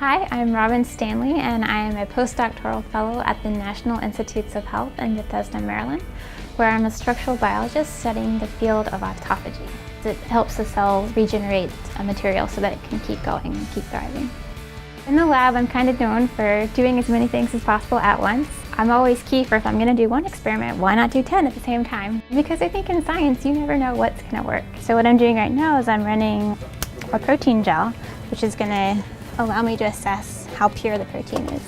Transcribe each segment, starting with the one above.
Hi, I'm Evans Stanley, and I am a postdoctoral fellow at the National Institutes of Health in Bethesda, Maryland, where I'm a structural biologist studying the field of autophagy. It helps the cell regenerate a material so that it can keep going and keep thriving. In the lab, I'm kind of known for doing as many things as possible at once. I'm always key for if I'm going to do one experiment, why not do 10 at the same time? Because I think in science, you never know what's going to work. So what I'm doing right now is I'm running a protein gel, which is going to allow me to assess how pure the protein is.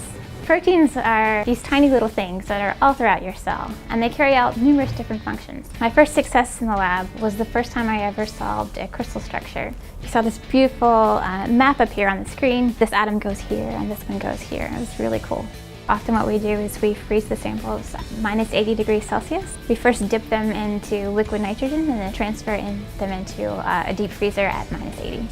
Proteins are these tiny little things that are all throughout your cell, and they carry out numerous different functions. My first success in the lab was the first time I ever solved a crystal structure. You saw this beautiful map appear on the screen. This atom goes here, and this one goes here. It was really cool. Often what we do is we freeze the samples at -80°C. We first dip them into liquid nitrogen and then transfer them into a deep freezer at -80.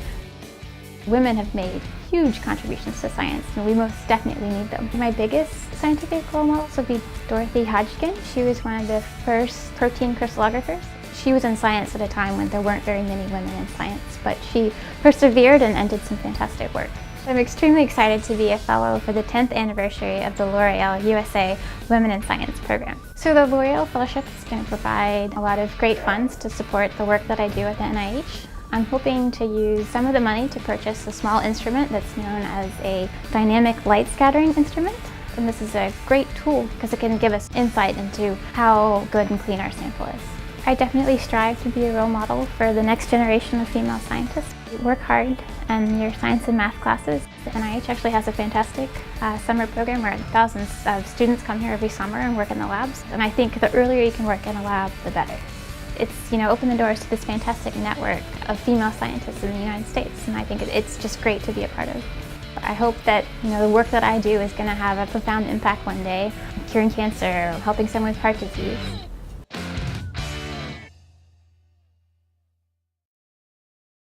Women have made huge contributions to science, and we most definitely need them. My biggest scientific role models would be Dorothy Hodgkin. She was one of the first protein crystallographers. She was in science at a time when there weren't very many women in science, but she persevered and did some fantastic work. I'm extremely excited to be a fellow for the 10th anniversary of the L'Oreal USA Women in Science program. So the L'Oreal Fellowship is going to provide a lot of great funds to support the work that I do at the NIH. I'm hoping to use some of the money to purchase a small instrument that's known as a dynamic light scattering instrument. And this is a great tool because it can give us insight into how good and clean our sample is. I definitely strive to be a role model for the next generation of female scientists. Work hard in your science and math classes. The NIH actually has a fantastic summer program where thousands of students come here every summer and work in the labs. And I think the earlier you can work in a lab, the better. It's, opened the doors to this fantastic network of female scientists in the United States, and I think it's just great to be a part of. I hope that, the work that I do is going to have a profound impact one day, curing cancer or helping someone with heart disease.